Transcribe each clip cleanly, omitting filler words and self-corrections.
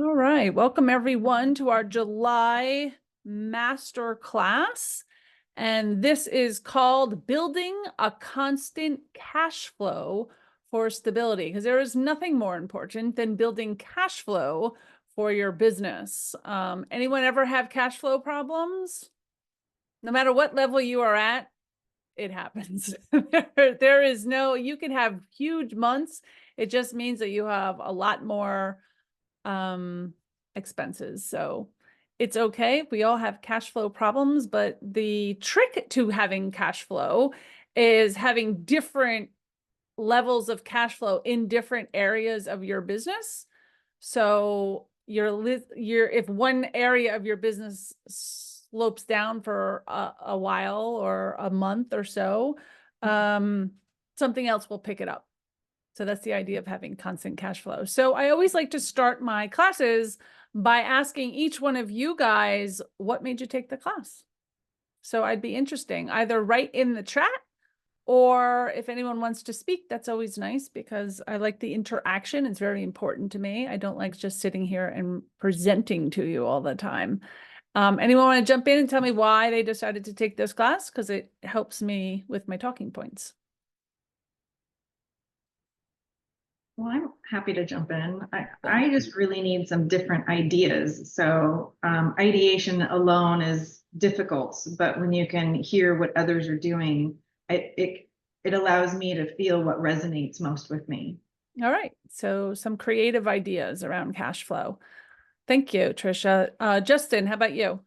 All right, welcome everyone to our July Masterclass. And this is called Building a Constant Cash Flow for Stability, because there is nothing more important than building cash flow for your business. Anyone ever have cash flow problems? No matter what level you are at, it happens. There is no, you can have huge months. It just means that you have a lot more expenses. So it's okay. We all have cash flow problems, but the trick to having cash flow is having different levels of cash flow in different areas of your business. So if one area of your business slopes down for a while or a month or so, something else will pick it up. So that's the idea of having constant cash flow. So I always like to start my classes by asking each one of you guys, what made you take the class? So I'd be interesting, either write in the chat, or if anyone wants to speak, that's always nice because I like the interaction. It's very important to me. I don't like just sitting here and presenting to you all the time. Anyone want to jump in and tell me why they decided to take this class? Because it helps me with my talking points. Well, I'm happy to jump in. I just really need some different ideas. So ideation alone is difficult, but when you can hear what others are doing, it allows me to feel what resonates most with me. All right. So some creative ideas around cash flow. Thank you, Trisha. Justin, how about you?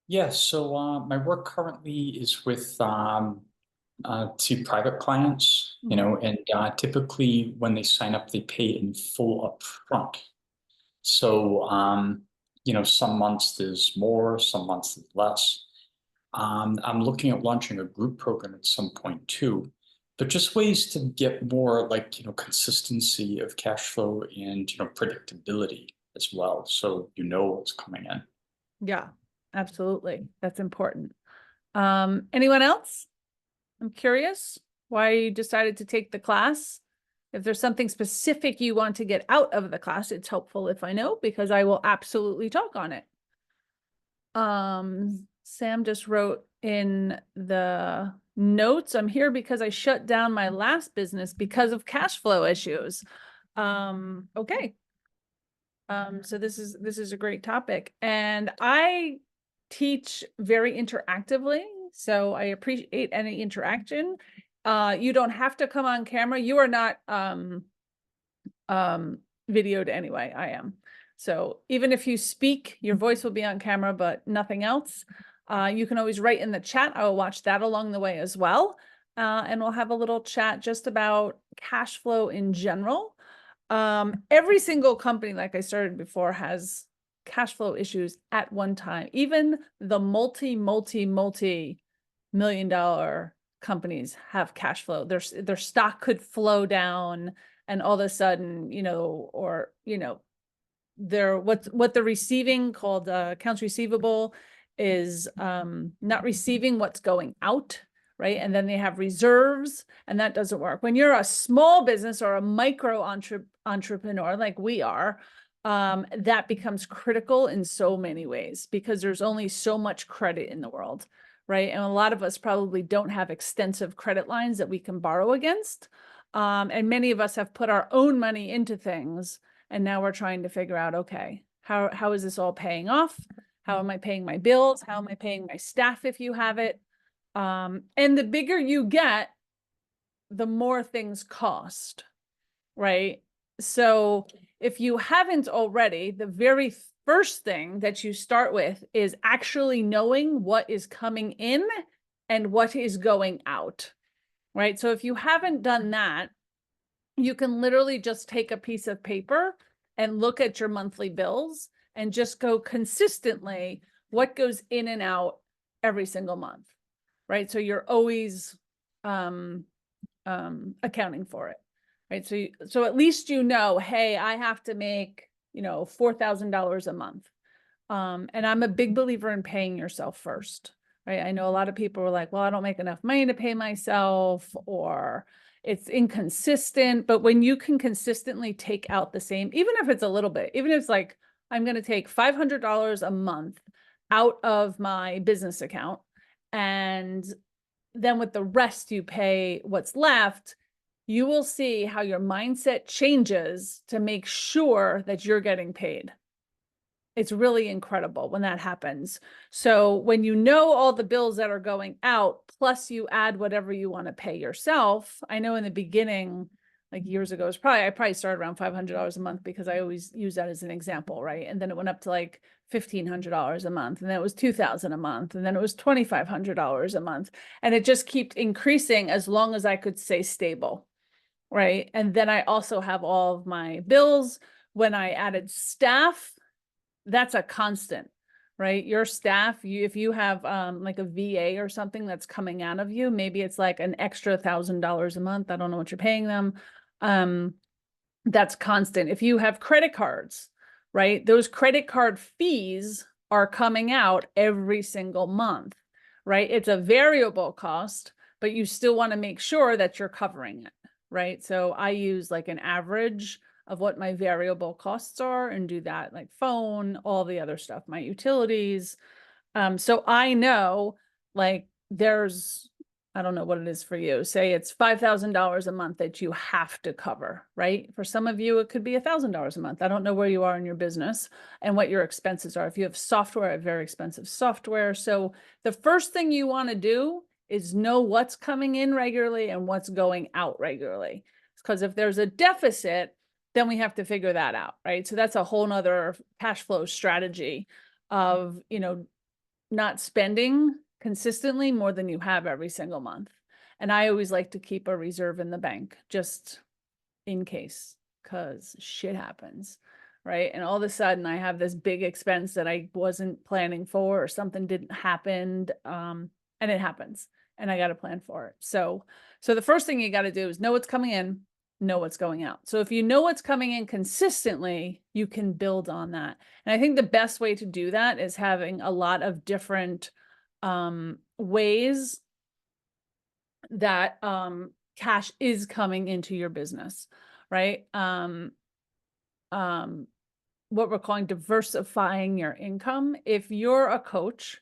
Yes, so my work currently is with two private clients, and typically when they sign up, they pay in full up front. So, some months there's more, some months there's less. I'm looking at launching a group program at some point too, but just ways to get more consistency of cash flow and, predictability as well. So what's coming in. Yeah, absolutely. That's important. Anyone else? I'm curious why you decided to take the class. If there's something specific you want to get out of the class, it's helpful if I know, because I will absolutely talk on it. Sam just wrote in the notes, I'm here because I shut down my last business because of cash flow issues. Okay. So this is a great topic, and I teach very interactively, so I appreciate any interaction. You don't have to come on camera. You are not videoed anyway. I am. So even if you speak, your voice will be on camera, but nothing else. You can always write in the chat. I will watch that along the way as well. And we'll have a little chat just about cash flow in general. Every single company, like I started before, has cash flow issues at one time. Even the multi-million-dollar companies have cash flow. Their stock could flow down, and all of a sudden, what they're receiving, called accounts receivable, is not receiving what's going out. Right. And then they have reserves, and that doesn't work. When you're a small business or a micro entrepreneur like we are, that becomes critical in so many ways, because there's only so much credit in the world. Right. And a lot of us probably don't have extensive credit lines that we can borrow against. And many of us have put our own money into things. And now we're trying to figure out, okay, how is this all paying off? How am I paying my bills? How am I paying my staff if you have it? And the bigger you get, the more things cost, right? So if you haven't already, the very first thing that you start with is actually knowing what is coming in and what is going out, right? So if you haven't done that, you can literally just take a piece of paper and look at your monthly bills and just go consistently what goes in and out every single month. Right. So you're always accounting for it. Right. So at least hey, I have to make, $4,000 a month. And I'm a big believer in paying yourself first. Right. I know a lot of people are like, well, I don't make enough money to pay myself, or, it's inconsistent, but when you can consistently take out the same, even if it's a little bit, even if it's like, I'm going to take $500 a month out of my business account, and then with the rest you pay what's left, you will see how your mindset changes to make sure that you're getting paid. It's really incredible when that happens. So when you know all the bills that are going out, plus you add whatever you want to pay yourself. I know in the beginning, like years ago, I probably started around $500 a month because I always use that as an example, right? And then it went up to like $1,500 a month, and then it was $2,000 a month, and then it was $2,500 a month. And it just kept increasing as long as I could stay stable, right? And then I also have all of my bills. When I added staff, that's a constant, right? Your staff, if you have like a VA or something that's coming out of you, maybe it's like an extra $1,000 a month. I don't know what you're paying them. That's constant. If you have credit cards, right? Those credit card fees are coming out every single month, right? It's a variable cost, but you still want to make sure that you're covering it, right? So I use like an average of what my variable costs are and do that, like phone, all the other stuff, my utilities. So I know like there's, I don't know what it is for you. Say it's $5,000 a month that you have to cover, right? For some of you, it could be $1,000 a month. I don't know where you are in your business and what your expenses are. If you have software, I have very expensive software. So the first thing you want to do is know what's coming in regularly and what's going out regularly. Because if there's a deficit, then we have to figure that out, right? So that's a whole nother cash flow strategy of, you know, not spending consistently more than you have every single month. And I always like to keep a reserve in the bank just in case, because shit happens, right? And all of a sudden I have this big expense that I wasn't planning for, or something didn't happen, and it happens, and I got to plan for it. So the first thing you got to do is know what's coming in, know what's going out. So if you know what's coming in consistently, you can build on that. And I think the best way to do that is having a lot of different ways that cash is coming into your business, right? What we're calling diversifying your income. If you're a coach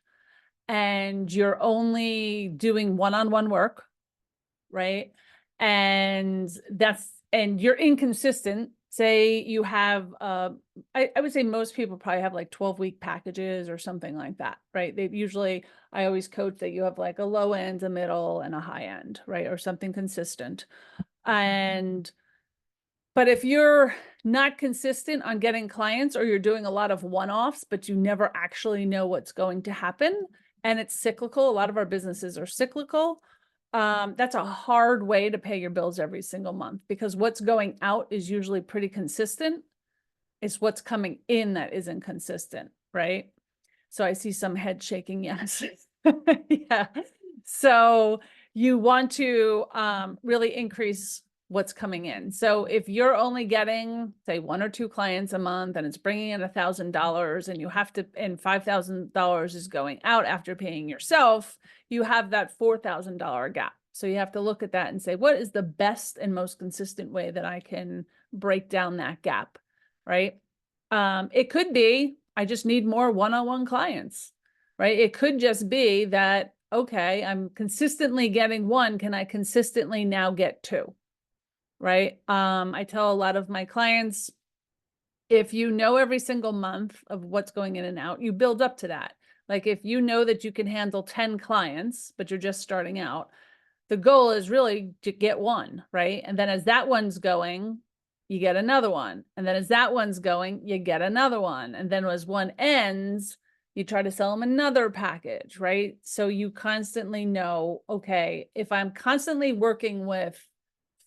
and you're only doing one-on-one work, right? And you're inconsistent. Say you have, I would say most people probably have like 12-week packages or something like that, right? They usually, I always coach that you have like a low end, a middle, and a high end, right? Or something consistent. But if you're not consistent on getting clients, or you're doing a lot of one-offs, but you never actually know what's going to happen, and it's cyclical, a lot of our businesses are cyclical, that's a hard way to pay your bills every single month, because what's going out is usually pretty consistent. It's what's coming in that isn't consistent, right? So I see some head shaking, yes. Yeah. So you want to really increase what's coming in. So if you're only getting, say, 1 or 2 clients a month, and it's bringing in $1,000, and you have to, and $5,000 is going out after paying yourself, you have that $4,000 gap. So you have to look at that and say, what is the best and most consistent way that I can break down that gap, right? It could be, I just need more one-on-one clients, right? It could just be that, okay, I'm consistently getting 1. Can I consistently now get 2? Right? I tell a lot of my clients, if you know every single month of what's going in and out, you build up to that. Like if you know that you can handle 10 clients, but you're just starting out, the goal is really to get 1, right? And then as that one's going, you get another one. And then as that one's going, you get another one. And then as one ends, you try to sell them another package, right? So you constantly know, okay, if I'm constantly working with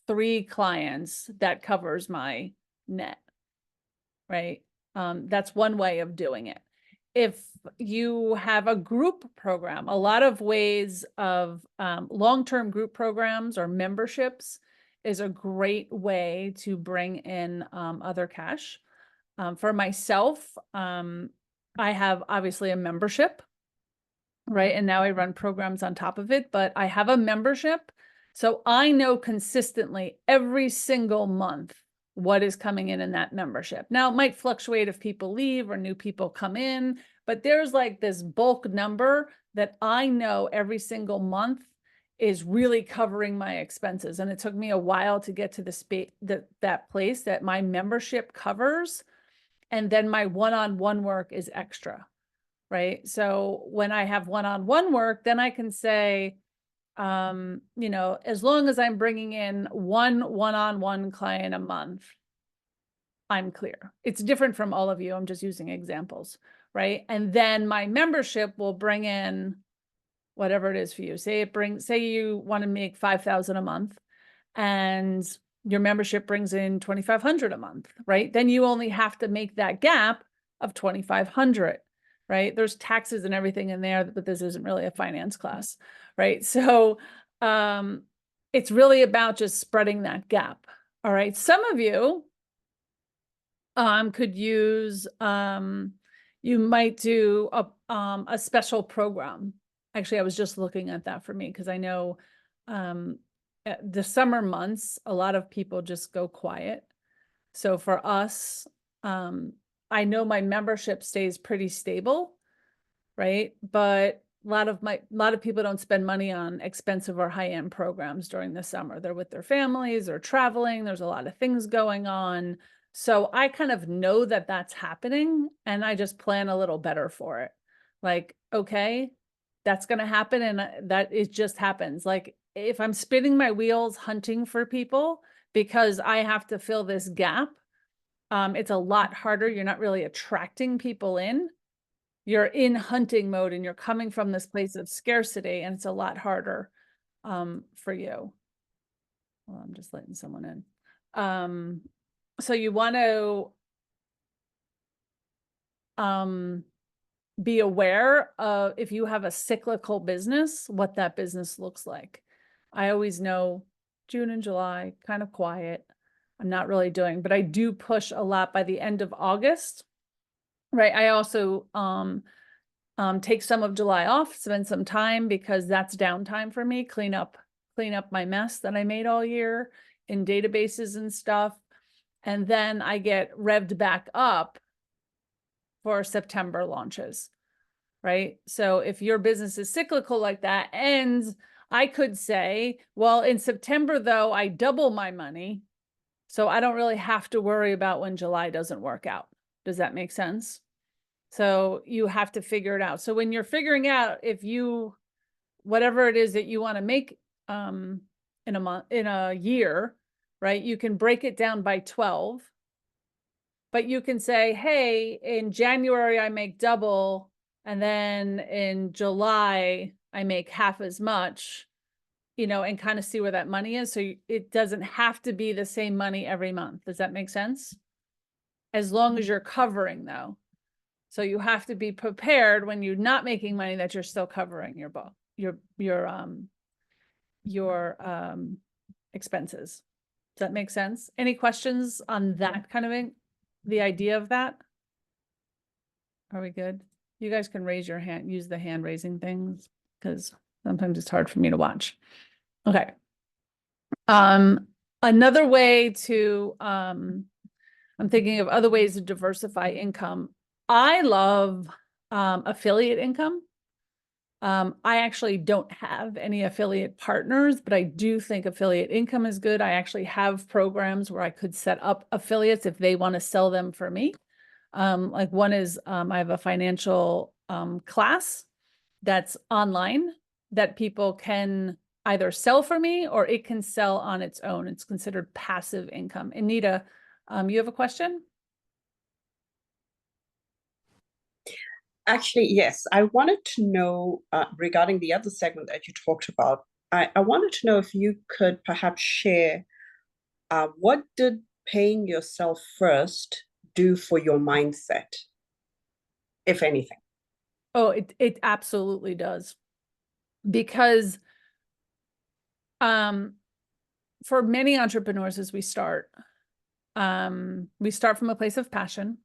3 clients, that covers my net, right? That's one way of doing it. If you have a group program, a lot of ways of long-term group programs or memberships is a great way to bring in other cash. For myself, I have obviously a membership, right? And now I run programs on top of it, but I have a membership So I know consistently every single month what is coming in that membership. Now it might fluctuate if people leave or new people come in, but there's like this bulk number that I know every single month is really covering my expenses. And it took me a while to get to that place that my membership covers. And then my one-on-one work is extra, right? So when I have one-on-one work, then I can say, you know, as long as I'm bringing in one-on-one client a month, I'm clear. It's different from all of you. I'm just using examples, right? And then my membership will bring in whatever it is for you. Say you want to make 5,000 a month and your membership brings in 2,500 a month, right? Then you only have to make that gap of 2,500, right? There's taxes and everything in there, but this isn't really a finance class, right? So it's really about just spreading that gap. All right. Some of you could use, you might do a special program. Actually, I was just looking at that for me because I know the summer months, a lot of people just go quiet. So for us, I know my membership stays pretty stable, right? But a lot of people don't spend money on expensive or high-end programs during the summer. They're with their families or traveling. There's a lot of things going on. So I kind of know that that's happening and I just plan a little better for it. Like, okay, that's going to happen. And that it just happens. Like if I'm spinning my wheels hunting for people because I have to fill this gap, it's a lot harder. You're not really attracting people in. You're in hunting mode and you're coming from this place of scarcity and it's a lot harder for you. Well, I'm just letting someone in. So you want to be aware of if you have a cyclical business, what that business looks like. I always know June and July, kind of quiet. I'm not really doing, but I do push a lot by the end of August, right? I also take some of July off, spend some time because that's downtime for me, clean up my mess that I made all year in databases and stuff. And then I get revved back up for September launches, right? So if your business is cyclical like that, and I could say, well, in September though, I double my money. So I don't really have to worry about when July doesn't work out. Does that make sense? So you have to figure it out. So when you're figuring out if you, whatever it is that you want to make in a month, in a year, right? You can break it down by 12, but you can say, hey, in January, I make double. And then in July, I make half as much, you know, and kind of see where that money is. So it doesn't have to be the same money every month. Does that make sense? As long as you're covering though. So you have to be prepared when you're not making money that you're still covering your book, your expenses. Does that make sense? Any questions on that kind of thing? The idea of that? Are we good? You guys can raise your hand, use the hand raising things because sometimes it's hard for me to watch. Okay. Another way to, I'm thinking of other ways to diversify income. I love affiliate income. I actually don't have any affiliate partners, but I do think affiliate income is good. I actually have programs where I could set up affiliates if they want to sell them for me. Like one is I have a financial class that's online that people can either sell for me or it can sell on its own. It's considered passive income. Anita, you have a question? Actually, yes. I wanted to know regarding the other segment that you talked about. I wanted to know if you could perhaps share what did paying yourself first do for your mindset, if anything? Oh, it absolutely does. Because for many entrepreneurs as we start from a place of passion.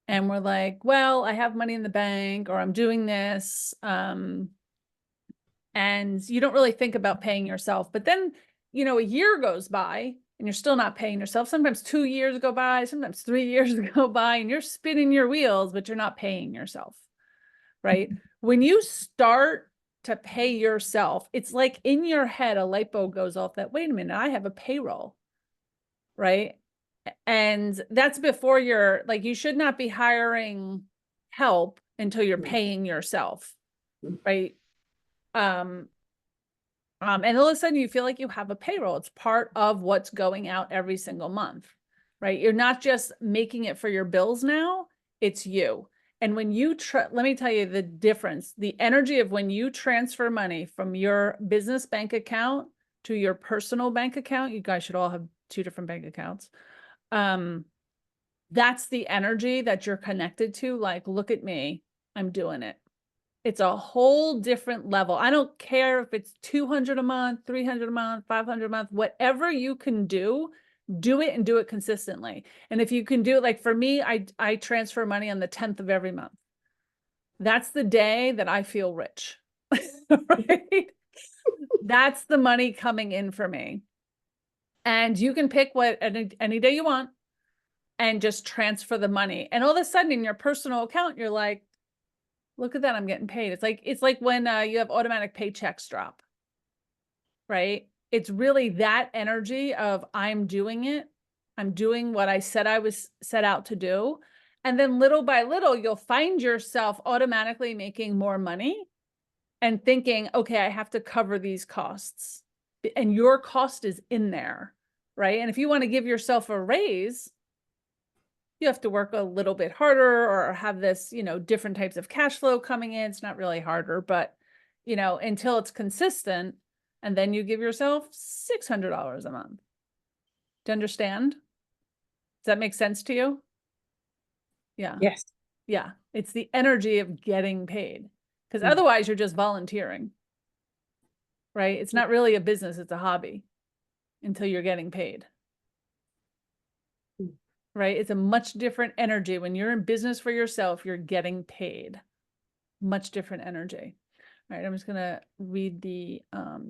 And we're like, well, I have money in the bank or I'm doing this. And and you don't really think about paying yourself. But then, you know, a year goes by and you're still not paying yourself. Sometimes 2 years go by, sometimes 3 years go by, and you're spinning your wheels, but you're not paying yourself, right? When you start to pay yourself, it's like in your head, a light bulb goes off that, wait a minute, I have a payroll, right? And that's before you're like, you should not be hiring help until you're paying yourself, right? And all of a sudden you feel like you have a payroll. It's part of what's going out every single month, right? You're not just making it for your bills now, it's you. And when you, let me tell you the difference, the energy of when you transfer money from your business bank account to your personal bank account, you guys should all have 2 different bank accounts. That's the energy that you're connected to. Like, look at me, I'm doing it. It's a whole different level. I don't care if it's 200 a month, 300 a month, 500 a month, whatever you can do it and do it consistently. And if you can do it, like for me, I transfer money on the 10th of every month. That's the day that I feel rich, right? That's the money coming in for me. And you can pick what any day you want and just transfer the money. And all of a sudden in your personal account, you're like, look at that, I'm getting paid. It's like when you have automatic paychecks drop, right? It's really that energy of I'm doing it. I'm doing what I said I was set out to do. And then little by little, you'll find yourself automatically making more money and thinking, okay, I have to cover these costs. And your cost is in there, right? And if you want to give yourself a raise, you have to work a little bit harder or have this, you know, different types of cash flow coming in. It's not really harder, but, you know, until it's consistent, and then you give yourself $600 a month. Do you understand? Does that make sense to you? Yeah. Yes. Yeah. It's the energy of getting paid, because otherwise you're just volunteering, right? It's not really a business. It's a hobby until you're getting paid. Right? It's a much different energy. When you're in business for yourself, you're getting paid. Much different energy. All right, I'm just gonna read the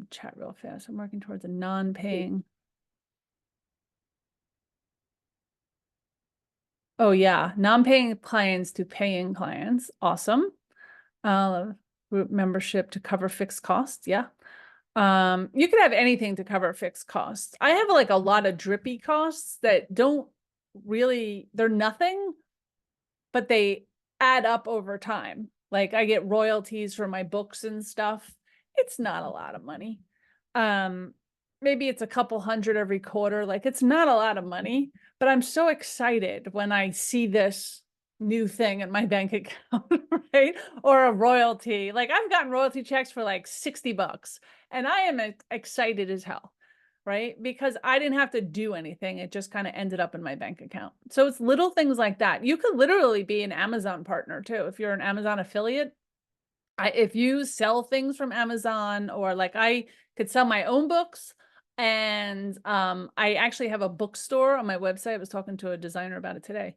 chat real fast. I'm working towards a non-paying. Oh yeah, non-paying clients to paying clients. Awesome. Group membership to cover fixed costs. Yeah. You could have anything to cover fixed costs. I have like a lot of drippy costs that don't really, they're nothing, but they add up over time. Like I get royalties for my books and stuff. It's not a lot of money. Maybe it's a couple hundred every quarter. Like it's not a lot of money, but I'm so excited when I see this new thing in my bank account, right? Or a royalty. Like I've gotten royalty checks for like $60 and I am excited as hell, right? Because I didn't have to do anything. It just kind of ended up in my bank account. So it's little things like that. You could literally be an Amazon partner too. If you're an Amazon affiliate, if you sell things from Amazon, or like I could sell my own books. And I actually have a bookstore on my website. I was talking to a designer about it today.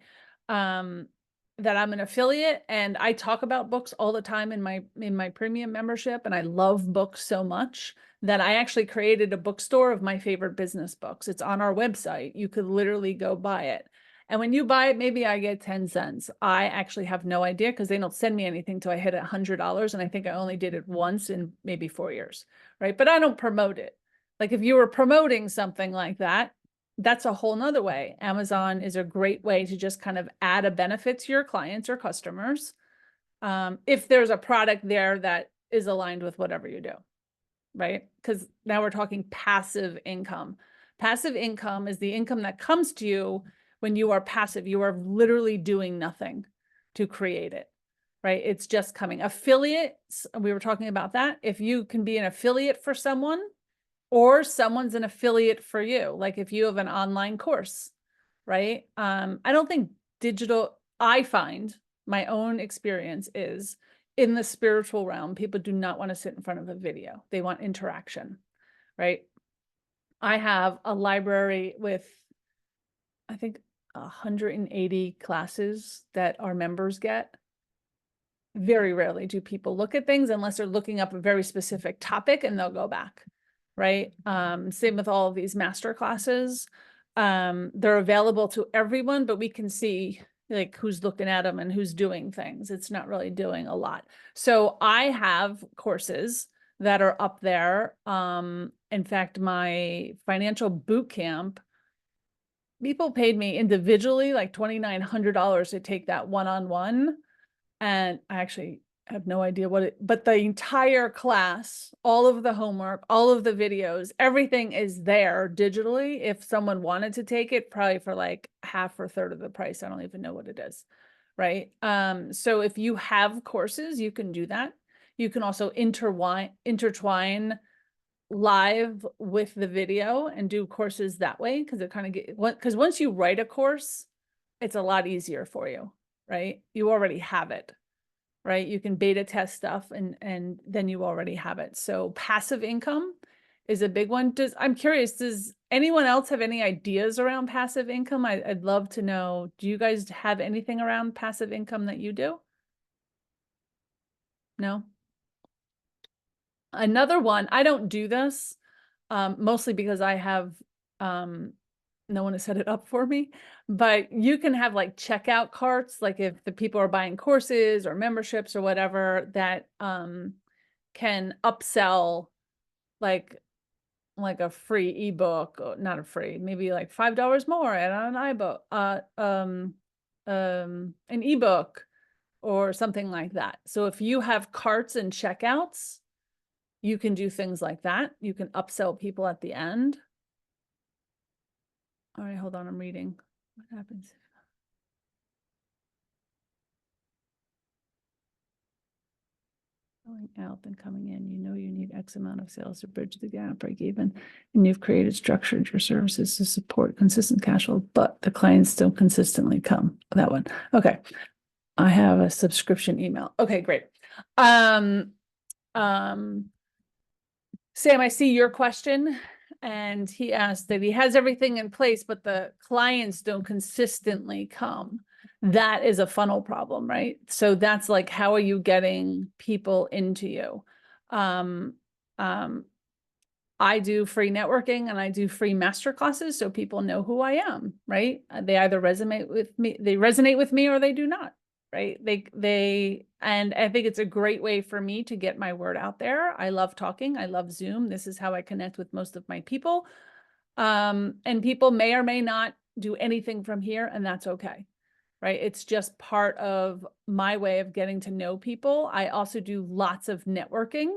That I'm an affiliate, and I talk about books all the time in my premium membership. And I love books so much that I actually created a bookstore of my favorite business books. It's on our website. You could literally go buy it. And when you buy it, maybe I get 10 cents. I actually have no idea because they don't send me anything till I hit $100. And I think I only did it once in maybe 4 years, right? But I don't promote it. Like if you were promoting something like that, that's a whole nother way. Amazon is a great way to just kind of add a benefit to your clients or customers. If there's a product there that is aligned with whatever you do, right? Because now we're talking passive income. Passive income is the income that comes to you when you are passive. You are literally doing nothing to create it, right? It's just coming. Affiliates, we were talking about that. If you can be an affiliate for someone, or someone's an affiliate for you, like if you have an online course, right? I don't think I find my own experience is in the spiritual realm, people do not want to sit in front of a video. They want interaction, right? I have a library with, I think, 180 classes that our members get. Very rarely do people look at things unless they're looking up a very specific topic and they'll go back, right? Same with all of these master classes. They're available to everyone, but we can see like who's looking at them and who's doing things. It's not really doing a lot. So I have courses that are up there. In fact, my financial boot camp, people paid me individually like $2,900 to take that one-on-one. And I actually have no idea but the entire class, all of the homework, all of the videos, everything is there digitally. If someone wanted to take it, probably for like half or third of the price. I don't even know what it is. Right. So if you have courses, you can do that. You can also intertwine live with the video and do courses that way. Cause it kind of because once you write a course, it's a lot easier for you, right? You already have it. Right? You can beta test stuff and then you already have it. So passive income is a big one. I'm curious, does anyone else have any ideas around passive income? I'd love to know, do you guys have anything around passive income that you do? No? Another one, I don't do this, mostly because I have, no one has set it up for me, but you can have like checkout carts, like if the people are buying courses or memberships or whatever that can upsell like a free ebook, or not a free, maybe like $5 more at an iBook, an ebook or something like that. So if you have carts and checkouts, you can do things like that. You can upsell people at the end. All right, hold on, I'm reading. What happens? Going out and coming in, you know you need X amount of sales to bridge the gap, break even, and you've structured your services to support consistent cash flow, but the clients still consistently come. That one. Okay. I have a subscription email. Okay, great. Sam, I see your question, and he asked that he has everything in place, but the clients don't consistently come. That is a funnel problem, right? So that's like, how are you getting people into you? I do free networking and I do free master classes, so people know who I am, right? They either resonate with me or they do not, right? And I think it's a great way for me to get my word out there. I love talking. I love Zoom. This is how I connect with most of my people. And people may or may not do anything from here, and that's okay, right? It's just part of my way of getting to know people. I also do lots of networking,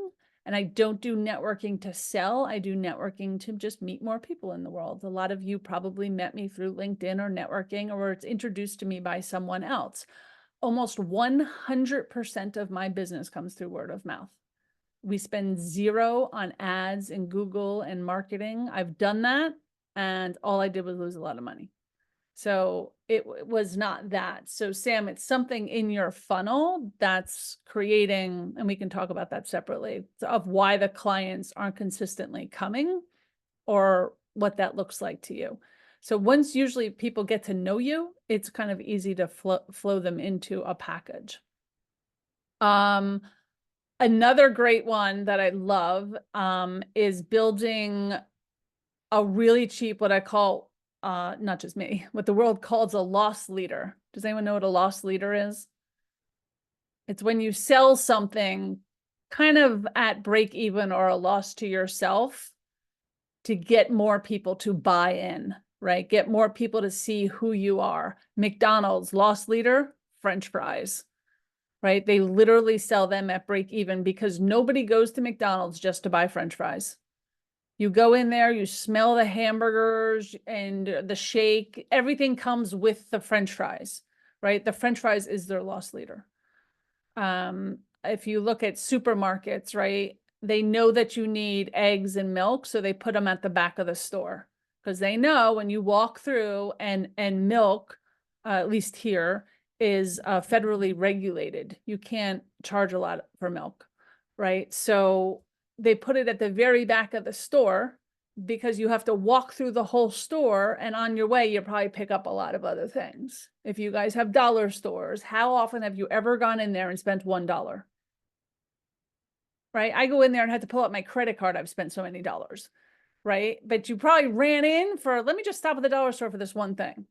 and I don't do networking to sell. I do networking to just meet more people in the world. A lot of you probably met me through LinkedIn or networking, or it's introduced to me by someone else. Almost 100% of my business comes through word of mouth. We spend zero on ads and Google and marketing. I've done that, and all I did was lose a lot of money. So it was not that. So Sam, it's something in your funnel that's creating, and we can talk about that separately, of why the clients aren't consistently coming or what that looks like to you. So once usually people get to know you, it's kind of easy to flow them into a package. Another great one that I love is building a really cheap, what I call, not just me, what the world calls a loss leader. Does anyone know what a loss leader is? It's when you sell something kind of at break even or a loss to yourself to get more people to buy in, right? Get more people to see who you are. McDonald's loss leader, French fries, right? They literally sell them at break even because nobody goes to McDonald's just to buy French fries. You go in there, you smell the hamburgers and the shake, everything comes with the French fries, right? The French fries is their loss leader. If you look at supermarkets, right, they know that you need eggs and milk, so they put them at the back of the store because they know when you walk through and milk, at least here, is federally regulated. You can't charge a lot for milk, right? So they put it at the very back of the store because you have to walk through the whole store, and on your way, you probably pick up a lot of other things. If you guys have dollar stores, how often have you ever gone in there and spent $1? Right? I go in there and have to pull out my credit card. I've spent so many dollars, right? But you probably ran in for, let me just stop at the dollar store for this one thing,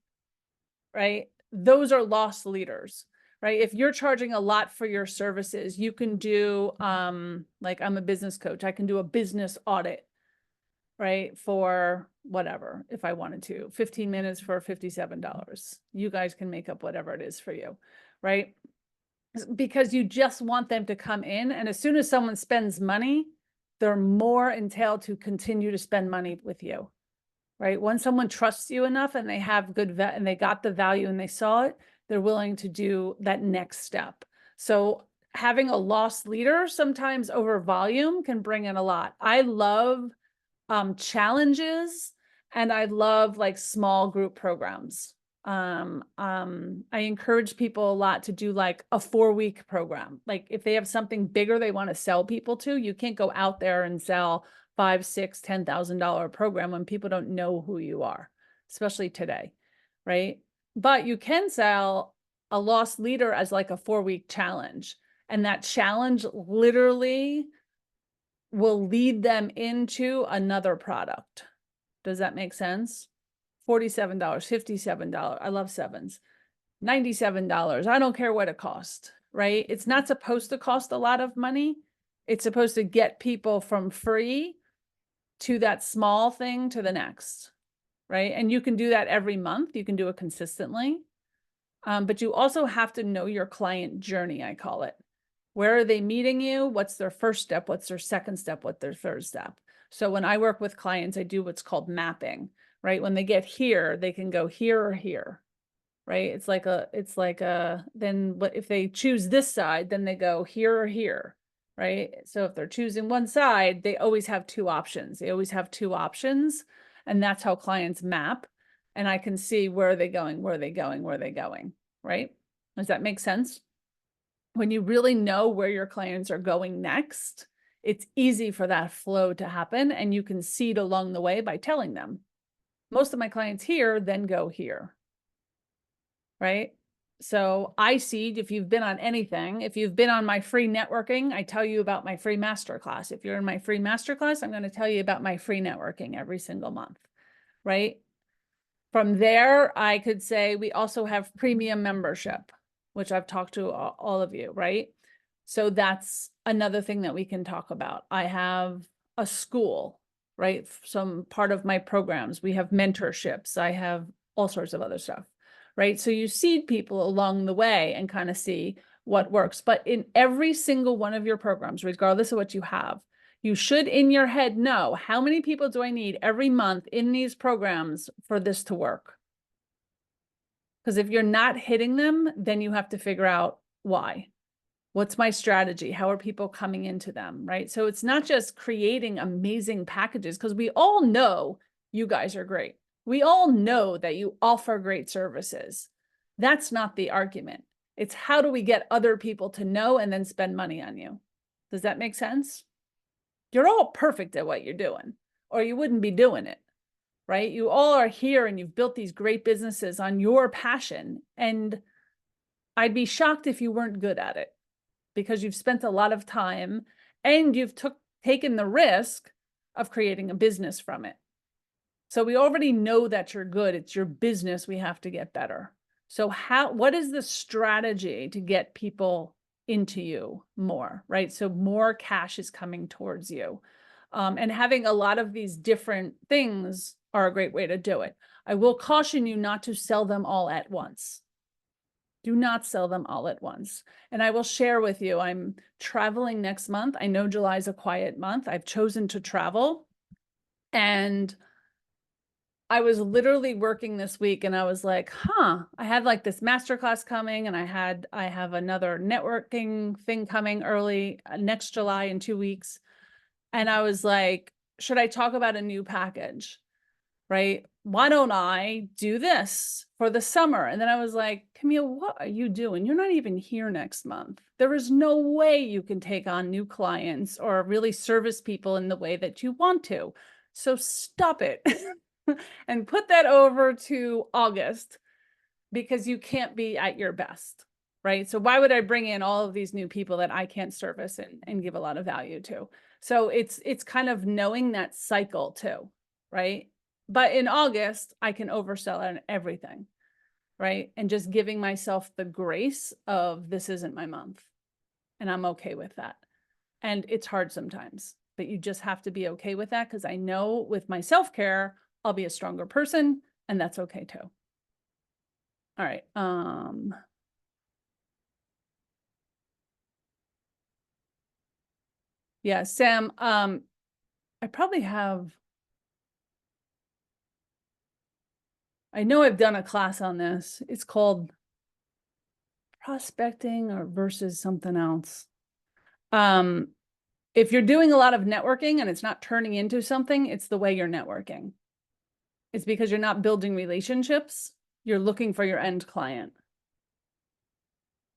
right? Those are lost leaders, right? If you're charging a lot for your services, you can do, like I'm a business coach, I can do a business audit, right? For whatever, if I wanted to, 15 minutes for $57. You guys can make up whatever it is for you, right? Because you just want them to come in, and as soon as someone spends money, they're more entailed to continue to spend money with you, right? When someone trusts you enough and they have good vet and they got the value and they saw it, they're willing to do that next step. So having a lost leader sometimes over volume can bring in a lot. I love challenges, and I love like small group programs. I encourage people a lot to do like a 4-week program. Like if they have something bigger they want to sell people to, you can't go out there and sell $5,000, $6,000, $10,000 program when people don't know who you are, especially today, right? But you can sell a lost leader as like a 4-week challenge, and that challenge literally will lead them into another product. Does that make sense? $47, $57. I love sevens. $97. I don't care what it costs, right? It's not supposed to cost a lot of money. It's supposed to get people from free to that small thing to the next, right? And you can do that every month. You can do it consistently. But you also have to know your client journey, I call it. Where are they meeting you? What's their first step? What's their second step? What's their third step? So when I work with clients, I do what's called mapping, right? When they get here, they can go here or here, right? It's like then if they choose this side, then they go here or here, right? So if they're choosing one side, they always have 2 options. They always have 2 options. And that's how clients map. And I can see where are they going, where are they going, where are they going, right? Does that make sense? When you really know where your clients are going next, it's easy for that flow to happen, and you can seed along the way by telling them. Most of my clients here then go here, right? So I seed, if you've been on anything, if you've been on my free networking, I tell you about my free masterclass. If you're in my free masterclass, I'm going to tell you about my free networking every single month, right? From there, I could say we also have premium membership, which I've talked to all of you, right? So that's another thing that we can talk about. I have a school, right? Some part of my programs, we have mentorships. I have all sorts of other stuff, right? So you seed people along the way and kind of see what works. But in every single one of your programs, regardless of what you have, you should in your head know, how many people do I need every month in these programs for this to work? Because if you're not hitting them, then you have to figure out why. What's my strategy? How are people coming into them, right? So it's not just creating amazing packages, because we all know you guys are great. We all know that you offer great services. That's not the argument. It's how do we get other people to know and then spend money on you? Does that make sense? You're all perfect at what you're doing, or you wouldn't be doing it, right? You all are here and you've built these great businesses on your passion. And I'd be shocked if you weren't good at it, because you've spent a lot of time and you've taken the risk of creating a business from it. So we already know that you're good. It's your business. We have to get better. So what is the strategy to get people into you more, right? So more cash is coming towards you. And having a lot of these different things are a great way to do it. I will caution you not to sell them all at once. Do not sell them all at once. And I will share with you, I'm traveling next month. I know July is a quiet month. I've chosen to travel. And I was literally working this week and I was like, I had like this masterclass coming, and I have another networking thing coming early next July in 2 weeks. And I was like, should I talk about a new package? Right? Why don't I do this for the summer? And then I was like, Camille, what are you doing? You're not even here next month. There is no way you can take on new clients or really service people in the way that you want to. So stop it and put that over to August, because you can't be at your best, right? So why would I bring in all of these new people that I can't service and give a lot of value to? So it's kind of knowing that cycle too, right? But in August, I can oversell on everything, right? And just giving myself the grace of, this isn't my month, and I'm okay with that. And it's hard sometimes, but you just have to be okay with that, because I know with my self-care, I'll be a stronger person, and that's okay too. All right. Yeah, Sam, I probably have, I know I've done a class on this. It's called prospecting or versus something else. If you're doing a lot of networking and it's not turning into something, it's the way you're networking. It's because you're not building relationships. You're looking for your end client.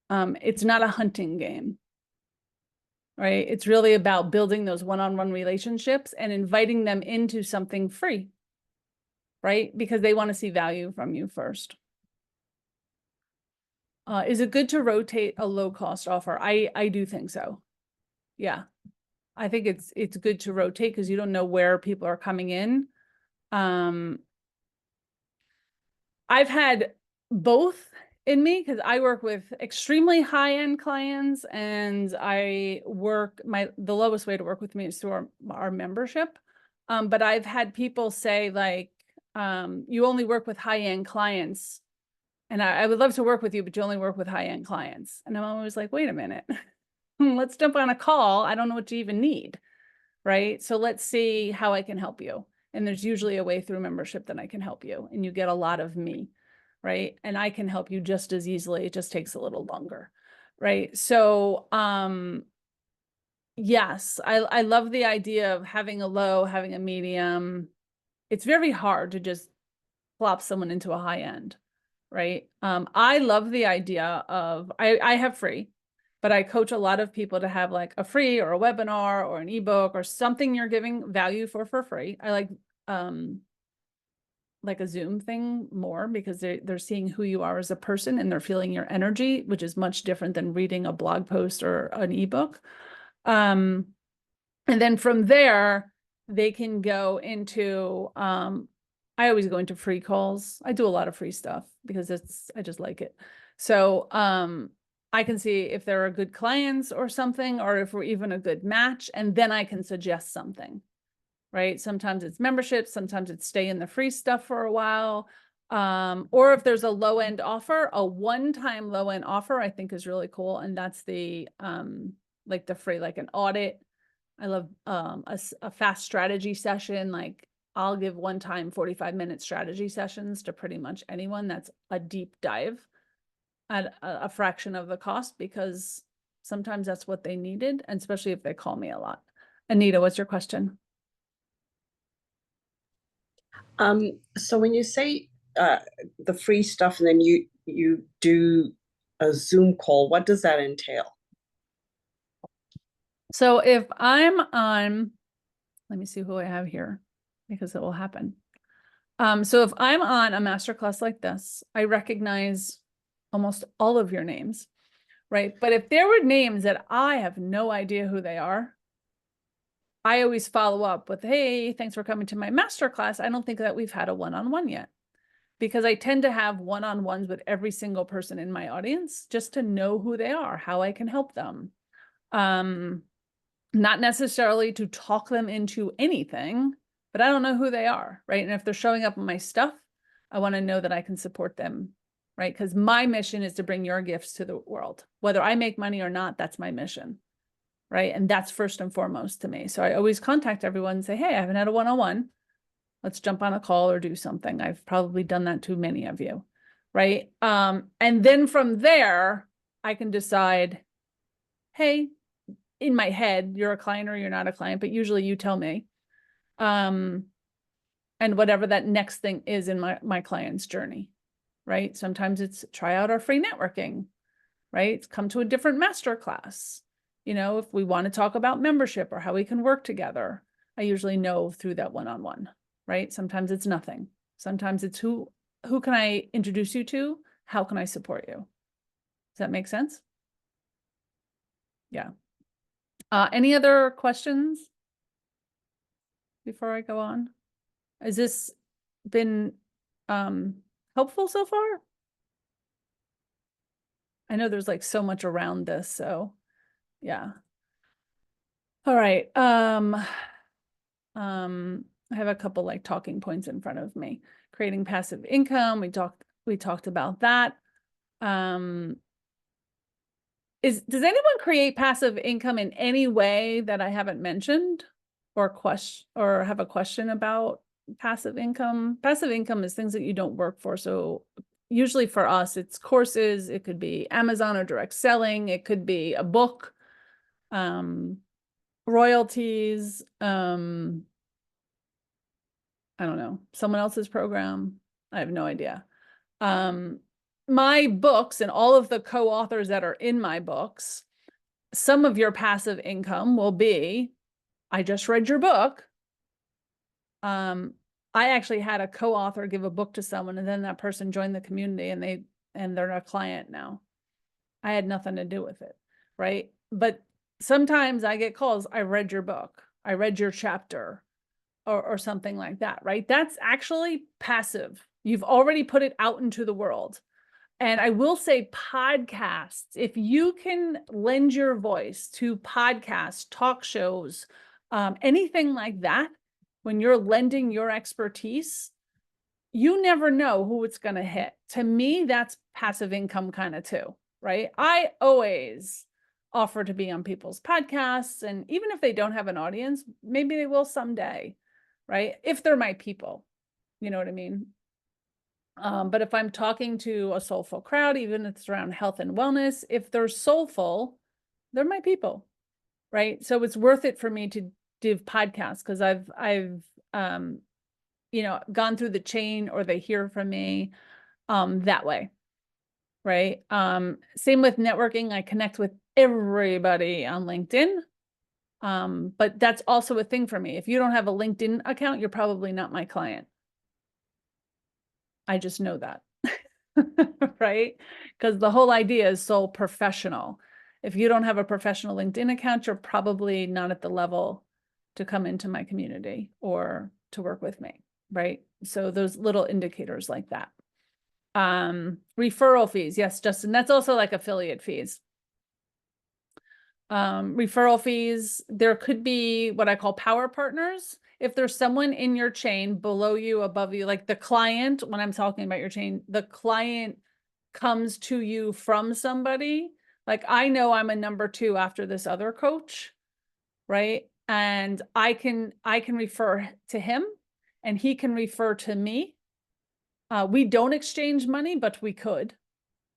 It's not a hunting game, right? It's really about building those one-on-one relationships and inviting them into something free, right? Because they want to see value from you first. Is it good to rotate a low-cost offer? I do think so. Yeah. I think it's good to rotate, because you don't know where people are coming in. I've had both in me, because I work with extremely high-end clients, and the lowest way to work with me is through our membership. But I've had people say, like, you only work with high-end clients, and I would love to work with you, but you only work with high-end clients. And I'm always like, wait a minute, let's jump on a call. I don't know what you even need, right? So let's see how I can help you. And there's usually a way through membership that I can help you, and you get a lot of me, right? And I can help you just as easily. It just takes a little longer, right? So, yes, I love the idea of having a low, having a medium. It's very hard to just plop someone into a high end, right? I love the idea of, I have free, but I coach a lot of people to have like a free or a webinar or an ebook or something you're giving value for free. I like a Zoom thing more, because they're seeing who you are as a person, and they're feeling your energy, which is much different than reading a blog post or an ebook. And then from there, they can go into, I always go into free calls. I do a lot of free stuff because I just like it. So, I can see if there are good clients or something, or if we're even a good match, and then I can suggest something, right? Sometimes it's membership, sometimes it's stay in the free stuff for a while. Or if there's a low end offer, a one-time low end offer, I think is really cool. And that's the, like the free, like an audit. I love, a fast strategy session. Like I'll give one-time 45-minute strategy sessions to pretty much anyone. That's a deep dive at a fraction of the cost, because sometimes that's what they needed, and especially if they call me a lot. Anita, what's your question? So when you say the free stuff, and then you do a Zoom call, what does that entail? So if I'm on, let me see who I have here, because it will happen. So if I'm on a masterclass like this, I recognize almost all of your names, right? But if there were names that I have no idea who they are, I always follow up with, hey, thanks for coming to my masterclass. I don't think that we've had a one-on-one yet, because I tend to have one-on-ones with every single person in my audience, just to know who they are, how I can help them. Not necessarily to talk them into anything, but I don't know who they are, right? And if they're showing up in my stuff, I want to know that I can support them, right? Because my mission is to bring your gifts to the world. Whether I make money or not, that's my mission, right? And that's first and foremost to me. So I always contact everyone and say, hey, I haven't had a one-on-one. Let's jump on a call or do something. I've probably done that to many of you, right? And then from there, I can decide, hey, in my head, you're a client or you're not a client, but usually you tell me. And whatever that next thing is in my client's journey, right? Sometimes it's try out our free networking, right? It's come to a different masterclass. You know, if we want to talk about membership or how we can work together, I usually know through that one-on-one, right? Sometimes it's nothing. Sometimes it's who can I introduce you to? How can I support you? Does that make sense? Yeah. Any other questions before I go on? Has this been helpful so far? I know there's like so much around this, so yeah. All right. I have a couple like talking points in front of me. Creating passive income. We talked about that. Does anyone create passive income in any way that I haven't mentioned or have a question about passive income? Passive income is things that you don't work for. So usually for us, it's courses, it could be Amazon or direct selling, it could be a book, royalties, I don't know, someone else's program. I have no idea. My books and all of the co-authors that are in my books, some of your passive income will be, I just read your book. I actually had a co-author give a book to someone, and then that person joined the community and they're a client now. I had nothing to do with it, right? But sometimes I get calls, I read your book, I read your chapter, or something like that, right? That's actually passive. You've already put it out into the world. And I will say podcasts, if you can lend your voice to podcasts, talk shows, anything like that, when you're lending your expertise, you never know who it's going to hit. To me, that's passive income kind of too, right? I always offer to be on people's podcasts. And even if they don't have an audience, maybe they will someday, right? If they're my people, you know what I mean? But if I'm talking to a soulful crowd, even if it's around health and wellness, if they're soulful, they're my people, right? So it's worth it for me to do podcasts because I've gone through the chain, or they hear from me that way, right? Same with networking. I connect with everybody on LinkedIn. But that's also a thing for me. If you don't have a LinkedIn account, you're probably not my client. I just know that, right? Because the whole idea is so professional. If you don't have a professional LinkedIn account, you're probably not at the level to come into my community or to work with me, right? So those little indicators like that. Referral fees. Yes, Justin, that's also like affiliate fees. Referral fees, there could be what I call power partners. If there's someone in your chain below you, above you, like the client, when I'm talking about your chain, the client comes to you from somebody. Like I know I'm a number 2 after this other coach, right? And I can refer to him and he can refer to me. We don't exchange money, but we could,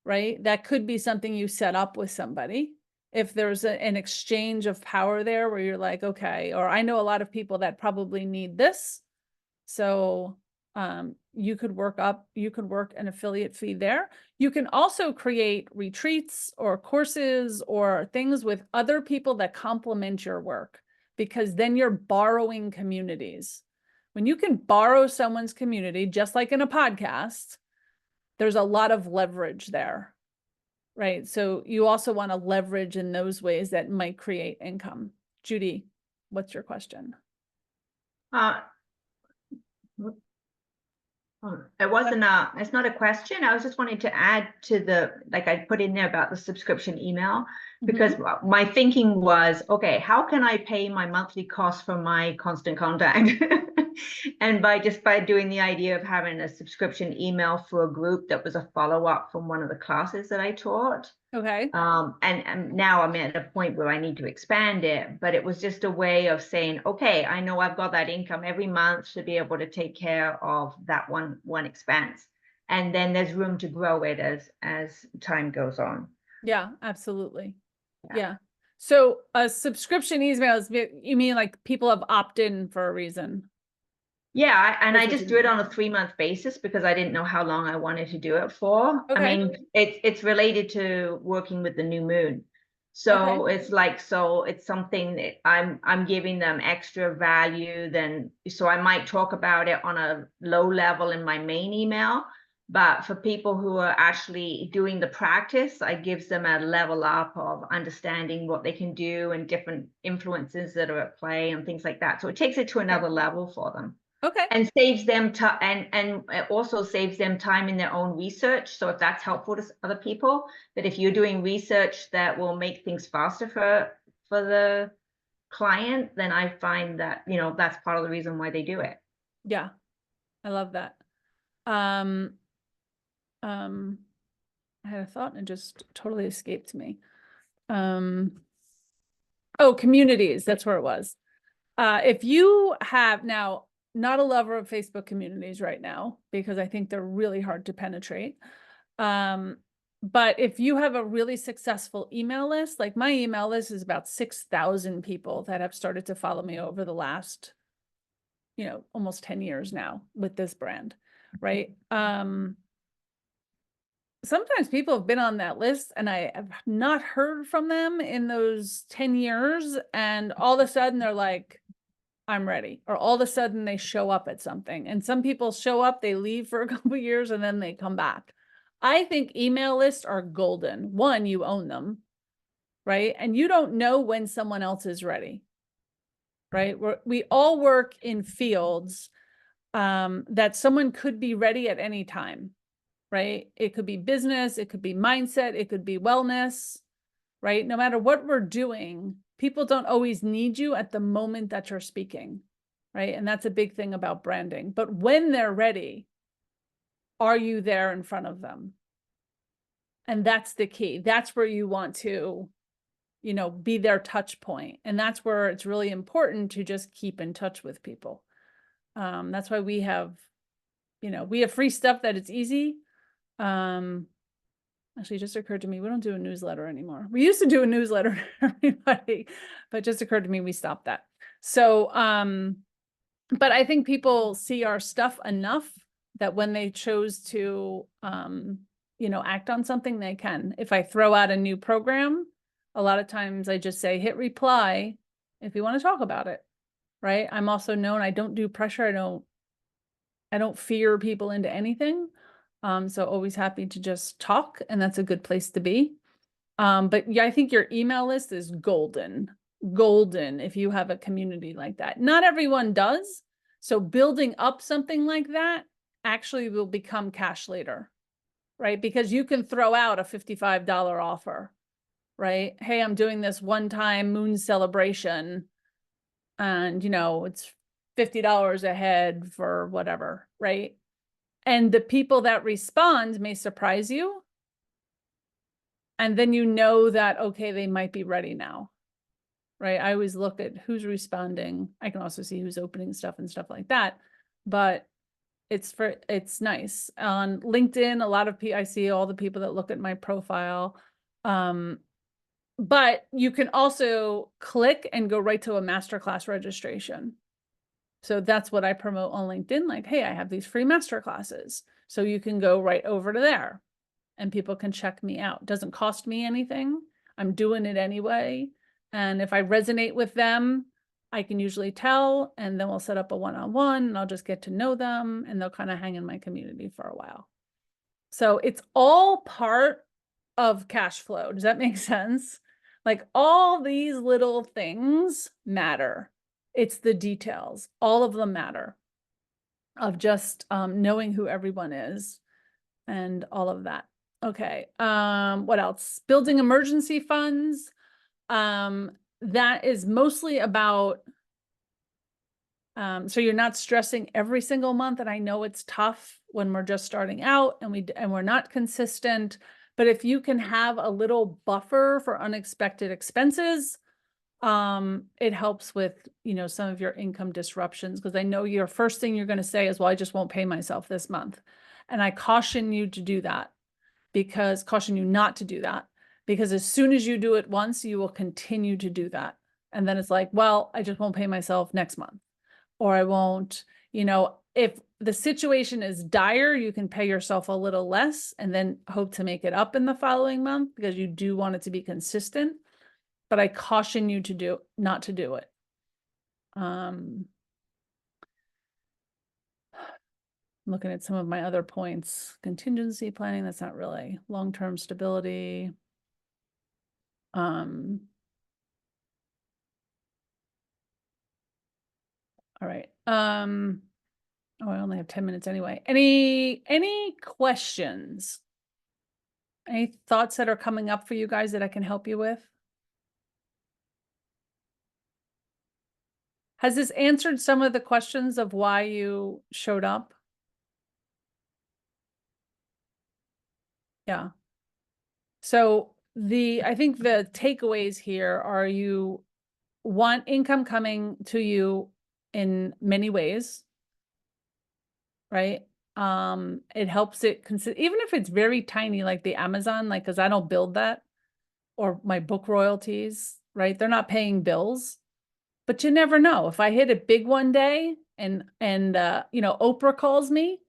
right? That could be something you set up with somebody. If there's an exchange of power there where you're like, okay, or I know a lot of people that probably need this. So you could work an affiliate fee there. You can also create retreats or courses or things with other people that complement your work, because then you're borrowing communities. When you can borrow someone's community, just like in a podcast, there's a lot of leverage there. Right. So you also want to leverage in those ways that might create income. Judy, what's your question? It's not a question. I was just wanting to add to like I put in there about the subscription email, because my thinking was, okay, how can I pay my monthly cost for my constant contact? And by doing the idea of having a subscription email for a group that was a follow-up from one of the classes that I taught. Okay. And now I'm at a point where I need to expand it, but it was just a way of saying, okay, I know I've got that income every month to be able to take care of that one expense. And then there's room to grow it as time goes on. Yeah, absolutely. Yeah. So a subscription email is, you mean like people have opted in for a reason? Yeah, I just do it on a 3-month basis because I didn't know how long I wanted to do it for. Okay. I mean, it's related to working with the new moon. So it's like, so it's something that I'm giving them extra value than, so I might talk about it on a low level in my main email, but for people who are actually doing the practice, I gives them a level up of understanding what they can do and different influences that are at play and things like that. So it takes it to another level for them. Okay. And saves them time, and it also saves them time in their own research. So if that's helpful to other people, that if you're doing research that will make things faster for the client, then I find that, you know, that's part of the reason why they do it. Yeah. I love that. I had a thought and it just totally escaped me. Oh, communities, that's where it was. If you have now, not a lover of Facebook communities right now, because I think they're really hard to penetrate. But if you have a really successful email list, like my email list is about 6,000 people that have started to follow me over the last, you know, almost 10 years now with this brand, right? Sometimes people have been on that list and I have not heard from them in those 10 years. And all of a sudden they're like, I'm ready. Or all of a sudden they show up at something. And some people show up, they leave for a couple of years and then they come back. I think email lists are golden. One, you own them, right? And you don't know when someone else is ready, right? We all work in fields that someone could be ready at any time, right? It could be business, it could be mindset, it could be wellness, right? No matter what we're doing, people don't always need you at the moment that you're speaking, right? And that's a big thing about branding. But when they're ready, are you there in front of them? And that's the key. That's where you want to, you know, be their touch point. And that's where it's really important to just keep in touch with people. That's why we have, you know, we have free stuff that it's easy. Actually, it just occurred to me, we don't do a newsletter anymore. We used to do a newsletter for everybody, but it just occurred to me, we stopped that. So, but I think people see our stuff enough that when they chose to, you know, act on something, they can. If I throw out a new program, a lot of times I just say, hit reply if you want to talk about it, right? I'm also known, I don't do pressure. I don't fear people into anything. So always happy to just talk, and that's a good place to be. But yeah, I think your email list is golden if you have a community like that. Not everyone does. So building up something like that actually will become cash later, right? Because you can throw out a $55 offer, right? Hey, I'm doing this one-time moon celebration and, you know, it's $50 a head for whatever, right? And the people that respond may surprise you. And then you know that, okay, they might be ready now, right? I always look at who's responding. I can also see who's opening stuff and stuff like that. But it's nice. On LinkedIn, a lot of people, I see all the people that look at my profile. But you can also click and go right to a masterclass registration. So that's what I promote on LinkedIn. Like, hey, I have these free masterclasses. So you can go right over to there and people can check me out. It doesn't cost me anything. I'm doing it anyway. And if I resonate with them, I can usually tell, and then we'll set up a one-on-one and I'll just get to know them and they'll kind of hang in my community for a while. So it's all part of cash flow. Does that make sense? Like all these little things matter. It's the details. All of them matter of just knowing who everyone is and all of that. Okay. What else? Building emergency funds. That is mostly about, so you're not stressing every single month. And I know it's tough when we're just starting out and we're not consistent, but if you can have a little buffer for unexpected expenses, it helps with, you know, some of your income disruptions, because I know your first thing you're going to say is, well, I just won't pay myself this month. And I caution you to do that, because caution you not to do that, because as soon as you do it once, you will continue to do that. And then it's like, well, I just won't pay myself next month, or I won't, you know, if the situation is dire, you can pay yourself a little less and then hope to make it up in the following month, because you do want it to be consistent. but I caution you to not to do it. Looking at some of my other points, contingency planning, that's not really long-term stability. All right. Oh, I only have 10 minutes anyway. Any questions? Any thoughts that are coming up for you guys that I can help you with? Has this answered some of the questions of why you showed up? Yeah. So I think the takeaways here are you want income coming to you in many ways, right? It helps it even if it's very tiny, like the Amazon, like, cause I don't build that, or my book royalties, right? They're not paying bills, but you never know. If I hit it big one day and you know, Oprah calls me,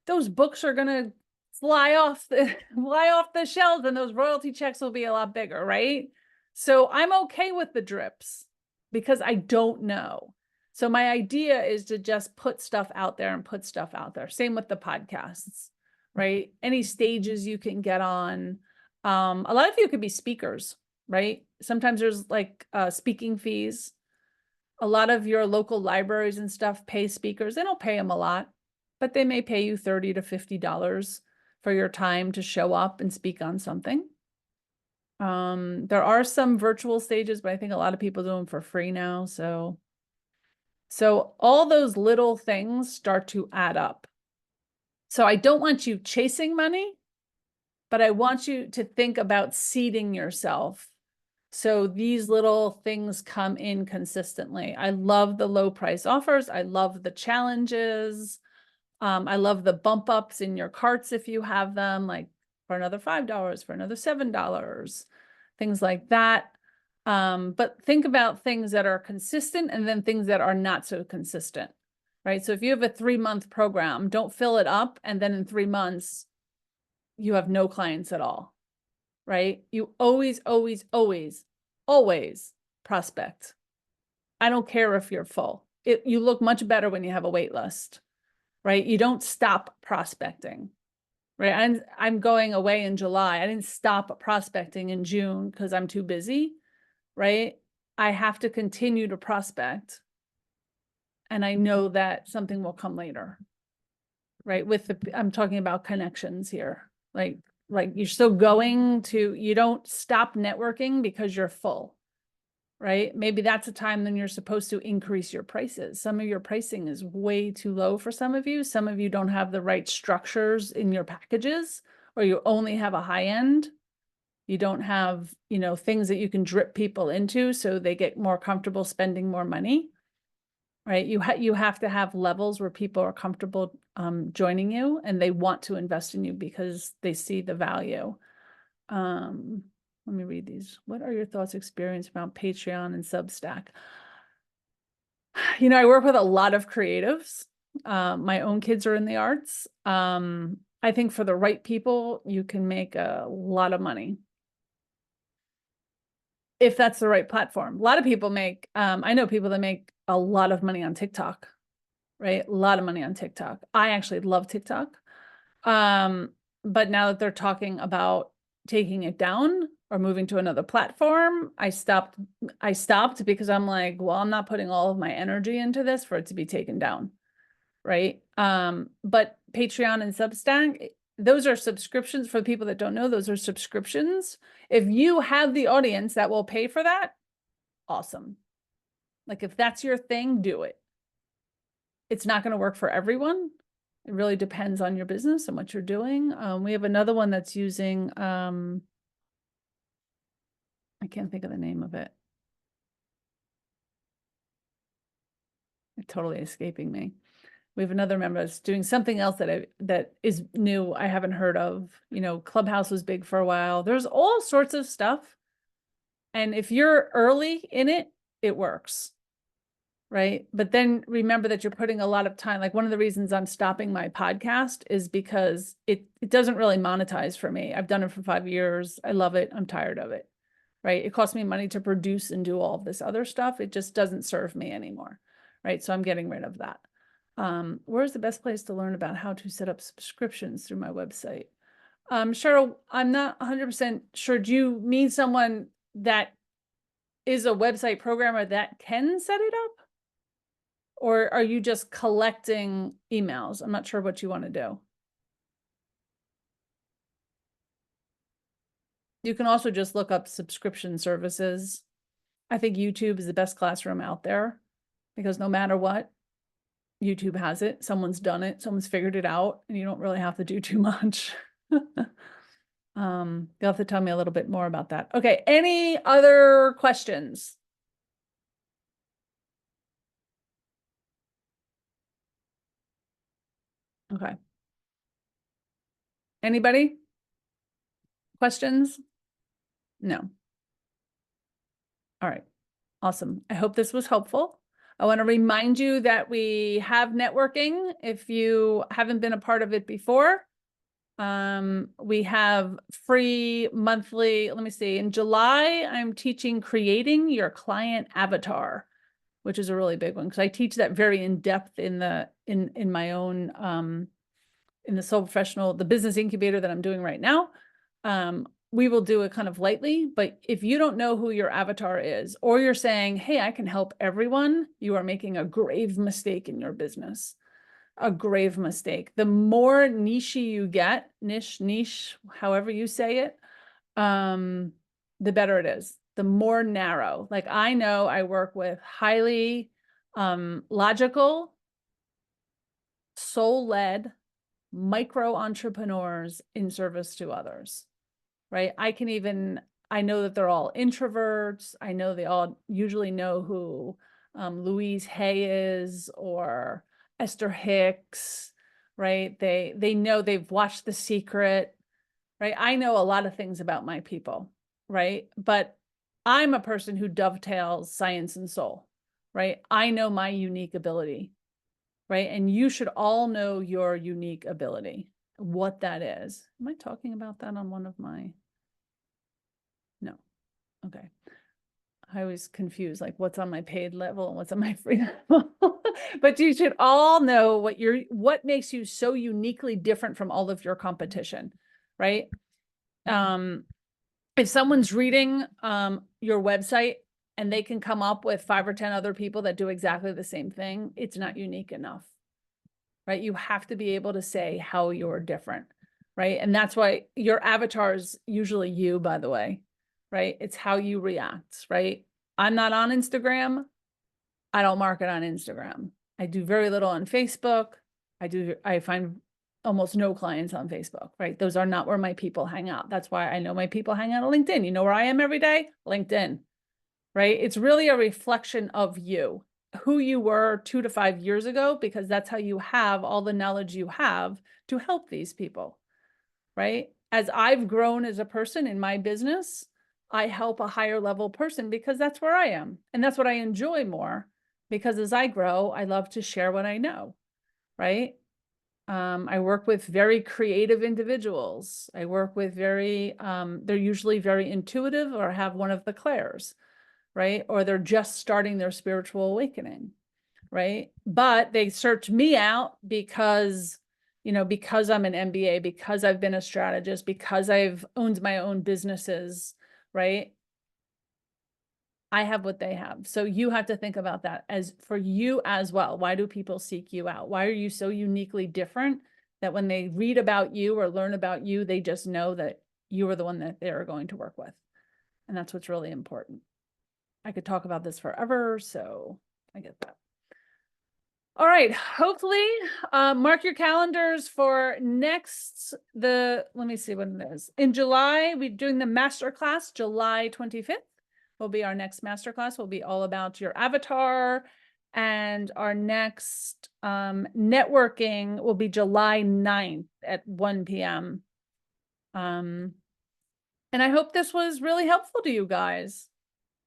those books are gonna fly off the shelves, and those royalty checks will be a lot bigger, right? So I'm okay with the drips because I don't know. So my idea is to just put stuff out there and put stuff out there. Same with the podcasts, right? Any stages you can get on. A lot of you could be speakers, right? Sometimes there's like speaking fees. A lot of your local libraries and stuff pay speakers. They don't pay them a lot, but they may pay you $30 to $50 for your time to show up and speak on something. There are some virtual stages, but I think a lot of people do them for free now. So all those little things start to add up. So I don't want you chasing money, but I want you to think about seeding yourself. So these little things come in consistently. I love the low price offers. I love the challenges. I love the bump ups in your carts if you have them, like for another $5, for another $7, things like that. But think about things that are consistent and then things that are not so consistent, right? So if you have a 3-month program, don't fill it up and then in 3 months, you have no clients at all, right? You always, always, always, always prospect. I don't care if you're full. You look much better when you have a wait list, right? You don't stop prospecting, right? I'm going away in July. I didn't stop prospecting in June because I'm too busy, right? I have to continue to prospect. And I know that something will come later, right? I'm talking about connections here. Like you're still you don't stop networking because you're full, right? Maybe that's a time when you're supposed to increase your prices. Some of your pricing is way too low for some of you. Some of you don't have the right structures in your packages, or you only have a high end. You don't have, you know, things that you can drip people into so they get more comfortable spending more money, right? You have to have levels where people are comfortable joining you and they want to invest in you because they see the value. Let me read these. What are your thoughts, experience about Patreon and Substack? You know, I work with a lot of creatives. My own kids are in the arts. I think for the right people, you can make a lot of money. If that's the right platform. A lot of people I know people that make a lot of money on TikTok, right? A lot of money on TikTok. I actually love TikTok. But now that they're talking about taking it down or moving to another platform, I stopped because I'm like, well, I'm not putting all of my energy into this for it to be taken down, right? But Patreon and Substack, those are subscriptions. For people that don't know, those are subscriptions. If you have the audience that will pay for that, awesome. Like if that's your thing, do it. It's not going to work for everyone. It really depends on your business and what you're doing. We have another one that's using, I can't think of the name of it. It's totally escaping me. We have another member that's doing something else that is new. I haven't heard of. You know, Clubhouse was big for a while. There's all sorts of stuff. And if you're early in it, it works. Right. But then remember that you're putting a lot of time. Like one of the reasons I'm stopping my podcast is because it doesn't really monetize for me. I've done it for 5 years. I love it. I'm tired of it. right? It costs me money to produce and do all of this other stuff. It just doesn't serve me anymore, right? So I'm getting rid of that. Where's the best place to learn about how to set up subscriptions through my website? Cheryl, I'm not 100% sure. Do you mean someone that is a website programmer that can set it up? Or are you just collecting emails? I'm not sure what you want to do. You can also just look up subscription services. I think YouTube is the best classroom out there because no matter what, YouTube has it. Someone's done it. Someone's figured it out, and you don't really have to do too much. You'll have to tell me a little bit more about that. Okay, any other questions? Okay. Anybody? Questions? No. All right. Awesome. I hope this was helpful. I want to remind you that we have networking. If you haven't been a part of it before, we have free monthly, let me see, in July, I'm teaching creating your client avatar, which is a really big one because I teach that very in depth in my own, in the Soul Professional, the business incubator that I'm doing right now. We will do it kind of lightly, but if you don't know who your avatar is, or you're saying, hey, I can help everyone, you are making a grave mistake in your business. A grave mistake. The more niche you get, niche, however you say it, the better it is. The more narrow. Like I know I work with highly logical, soul-led micro entrepreneurs in service to others, right? I know that they're all introverts. I know they all usually know who Louise Hay is or Esther Hicks, right? They know, they've watched The Secret, right? I know a lot of things about my people, right? But I'm a person who dovetails science and soul, right? I know my unique ability, right? And you should all know your unique ability, what that is. Am I talking about that on one of my? No. Okay. I was confused, like what's on my paid level and what's on my free level. But you should all know what makes you so uniquely different from all of your competition, right? If someone's reading your website and they can come up with 5 or 10 other people that do exactly the same thing, it's not unique enough, right? You have to be able to say how you're different, right? And that's why your avatar is usually you, by the way, right? It's how you react, right? I'm not on Instagram. I don't market on Instagram. I do very little on Facebook. I find almost no clients on Facebook, right? Those are not where my people hang out. That's why I know my people hang out on LinkedIn. You know where I am every day? LinkedIn, right? It's really a reflection of you, who you were 2 to 5 years ago, because that's how you have all the knowledge you have to help these people, right? As I've grown as a person in my business, I help a higher level person because that's where I am. And that's what I enjoy more, because as I grow, I love to share what I know, right? I work with very creative individuals. I work with they're usually very intuitive or have one of the clairs, right? Or they're just starting their spiritual awakening, right? But they search me out because, because I'm an MBA, because I've been a strategist, because I've owned my own businesses, right? I have what they have. So you have to think about that as for you as well. Why do people seek you out? Why are you so uniquely different that when they read about you or learn about you, they just know that you are the one that they're going to work with? And that's what's really important. I could talk about this forever, so I get that. All right, hopefully mark your calendars for let me see when it is. In July, we're doing the Masterclass, July 25th. Will be our next masterclass. Will be all about your avatar, and our next networking will be July 9th at 1 p.m. And I hope this was really helpful to you guys.